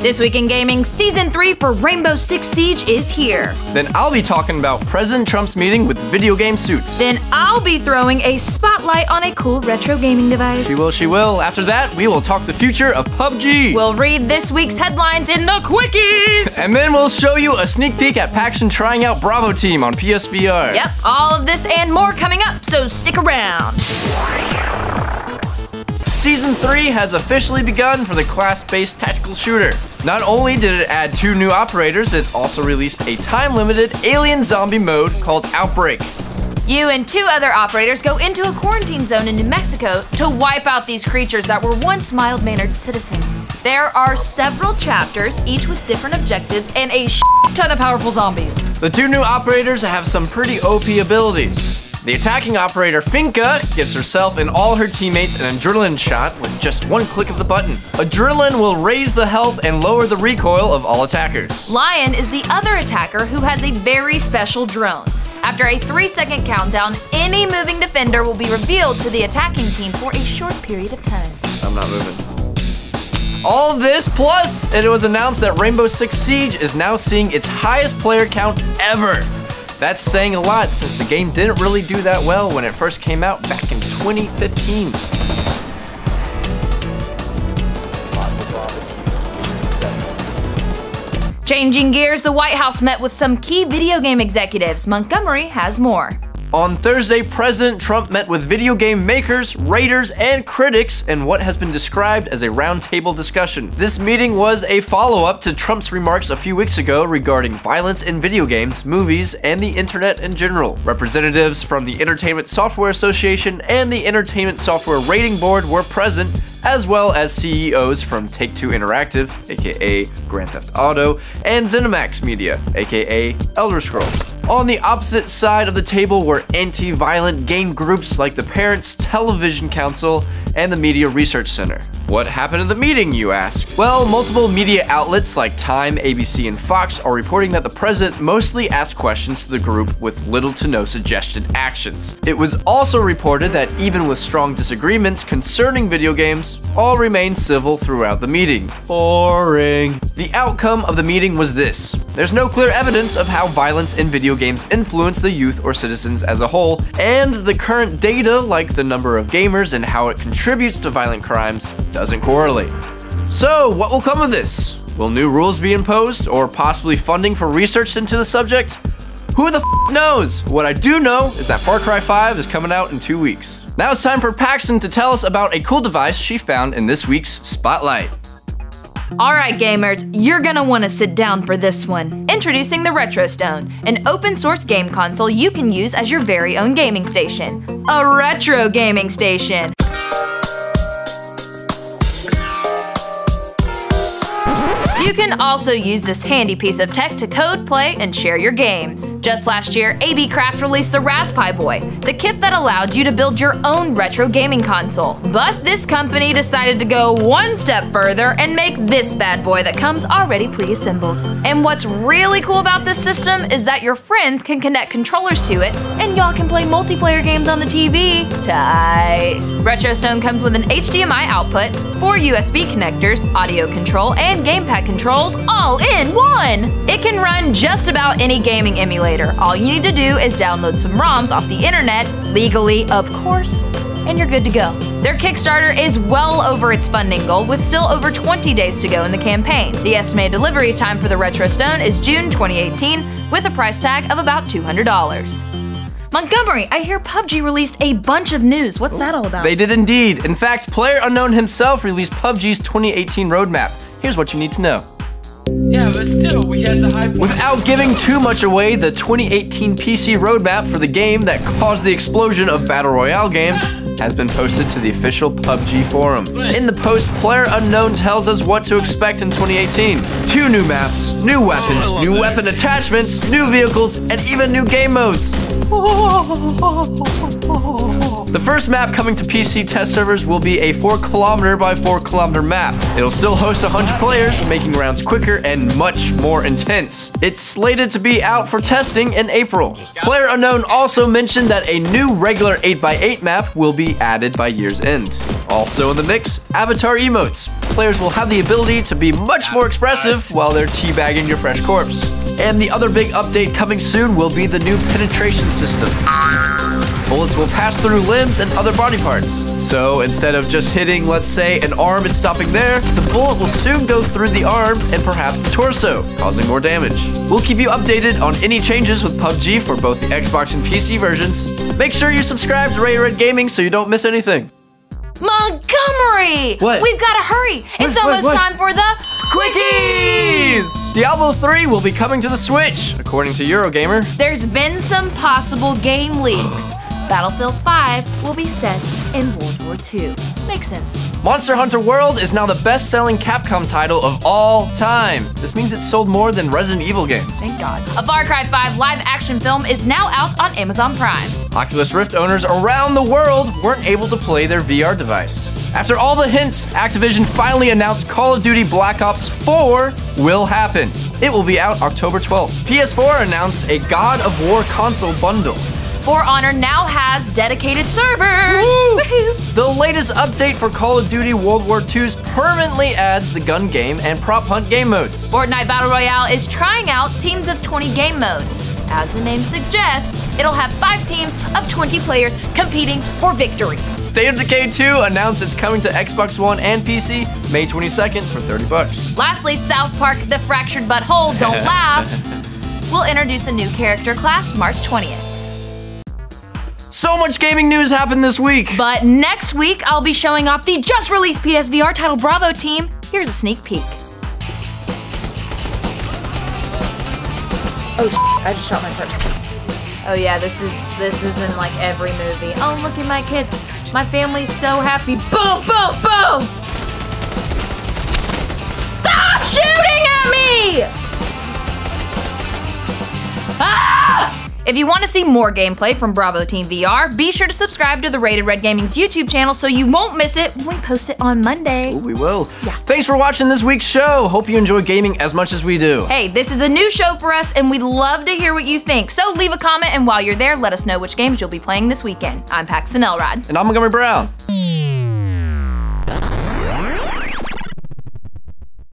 This Week in Gaming Season 3 for Rainbow Six Siege is here. Then I'll be talking about President Trump's meeting with video game suits. Then I'll be throwing a spotlight on a cool retro gaming device. She will. After that, we will talk the future of PUBG. We'll read this week's headlines in the Quickies. And then we'll show you a sneak peek at Paxton trying out Bravo Team on PSVR. Yep, all of this and more coming up, so stick around. Season 3 has officially begun for the class-based tactical shooter. Not only did it add 2 new operators, it also released a time-limited alien zombie mode called Outbreak. You and 2 other operators go into a quarantine zone in New Mexico to wipe out these creatures that were once mild-mannered citizens. There are several chapters, each with different objectives and a ton of powerful zombies. The 2 new operators have some pretty OP abilities. The attacking operator, Finka, gives herself and all her teammates an adrenaline shot with just one click of the button. Adrenaline will raise the health and lower the recoil of all attackers. Lion is the other attacker who has a very special drone. After a 3-second countdown, any moving defender will be revealed to the attacking team for a short period of time. I'm not moving. All this plus, it was announced that Rainbow Six Siege is now seeing its highest player count ever. That's saying a lot since the game didn't really do that well when it first came out back in 2015. Changing gears, the White House met with some key video game executives. Montgomery has more. On Thursday, President Trump met with video game makers, raters, and critics in what has been described as a roundtable discussion. This meeting was a follow-up to Trump's remarks a few weeks ago regarding violence in video games, movies, and the internet in general. Representatives from the Entertainment Software Association and the Entertainment Software Rating Board were present, as well as CEOs from Take-Two Interactive, aka Grand Theft Auto, and ZeniMax Media, aka Elder Scrolls. On the opposite side of the table were anti-violent game groups like the Parents Television Council and the Media Research Center. What happened at the meeting, you ask? Well, multiple media outlets like Time, ABC, and Fox are reporting that the president mostly asked questions to the group with little to no suggested actions. It was also reported that even with strong disagreements concerning video games, all remained civil throughout the meeting. Boring. The outcome of the meeting was this. There's no clear evidence of how violence in video games influence the youth or citizens as a whole, and the current data, like the number of gamers and how it contributes to violent crimes, doesn't correlate. So, what will come of this? Will new rules be imposed, or possibly funding for research into the subject? Who the f knows? What I do know is that Far Cry 5 is coming out in 2 weeks. Now it's time for Paxton to tell us about a cool device she found in this week's Spotlight. Alright gamers, you're gonna want to sit down for this one. Introducing the Retro Stone, an open source game console you can use as your very own gaming station. A retro gaming station. You can also use this handy piece of tech to code, play, and share your games. Just last year, AB Craft released the Raspberry Boy, the kit that allowed you to build your own retro gaming console. But this company decided to go one step further and make this bad boy that comes already pre-assembled. And what's really cool about this system is that your friends can connect controllers to it, and y'all can play multiplayer games on the TV. Tight. Retro Stone comes with an HDMI output, 4 USB connectors, audio control, and gamepad controls all in one! It can run just about any gaming emulator. All you need to do is download some ROMs off the internet, legally of course, and you're good to go. Their Kickstarter is well over its funding goal with still over 20 days to go in the campaign. The estimated delivery time for the Retro Stone is June 2018 with a price tag of about $200. Montgomery, I hear PUBG released a bunch of news. What's that all about? They did indeed. In fact, PlayerUnknown himself released PUBG's 2018 roadmap. Here's what you need to know. Yeah, but still, we has the high point. Without giving too much away, the 2018 PC roadmap for the game that caused the explosion of Battle Royale games has been posted to the official PUBG forum. In the post, PlayerUnknown tells us what to expect in 2018. 2 new maps, new weapons, new weapon attachments, new vehicles, and even new game modes. The first map coming to PC test servers will be a 4km by 4km map. It'll still host 100 players, making rounds quicker and much more intense. It's slated to be out for testing in April. PlayerUnknown also mentioned that a new regular 8x8 map will be added by year's end. Also in the mix, avatar emotes. Players will have the ability to be much more expressive while they're teabagging your fresh corpse. And the other big update coming soon will be the new penetration system. Bullets will pass through limbs and other body parts. So instead of just hitting, let's say, an arm and stopping there, the bullet will soon go through the arm and perhaps the torso, causing more damage. We'll keep you updated on any changes with PUBG for both the Xbox and PC versions. Make sure you subscribe to Red Gaming so you don't miss anything. Montgomery! What? We've got to hurry. It's almost time for the Quickies! Diablo 3 will be coming to the Switch, according to Eurogamer. There's been some possible game leaks. Battlefield 5 will be set in World War II. Makes sense. Monster Hunter World is now the best-selling Capcom title of all time. This means it's sold more than Resident Evil games. Thank God. A Far Cry 5 live-action film is now out on Amazon Prime. Oculus Rift owners around the world weren't able to play their VR device. After all the hints, Activision finally announced Call of Duty Black Ops 4 will happen. It will be out October 12th. PS4 announced a God of War console bundle. For Honor now has dedicated servers. The latest update for Call of Duty World War II's permanently adds the gun game and prop hunt game modes. Fortnite Battle Royale is trying out Teams of 20 game mode. As the name suggests, it'll have 5 teams of 20 players competing for victory. State of Decay 2 announced it's coming to Xbox One and PC May 22nd for $30. Lastly, South Park The Fractured But Whole, Don't Laugh, will introduce a new character class March 20th. So much gaming news happened this week. But next week, I'll be showing off the just-released PSVR title Bravo team. Here's a sneak peek. Oh, I just shot my person. Oh yeah, this is in like every movie. Oh, look at my kids. My family's so happy. Boom, boom, boom! Stop shooting at me! Ah! If you want to see more gameplay from Bravo Team VR, be sure to subscribe to the Rated Red Gaming's YouTube channel so you won't miss it when we post it on Monday. Ooh, we will. Yeah. Thanks for watching this week's show. Hope you enjoy gaming as much as we do. Hey, this is a new show for us and we'd love to hear what you think. So leave a comment and while you're there, let us know which games you'll be playing this weekend. I'm Paxton Elrod. And I'm Montgomery Brown.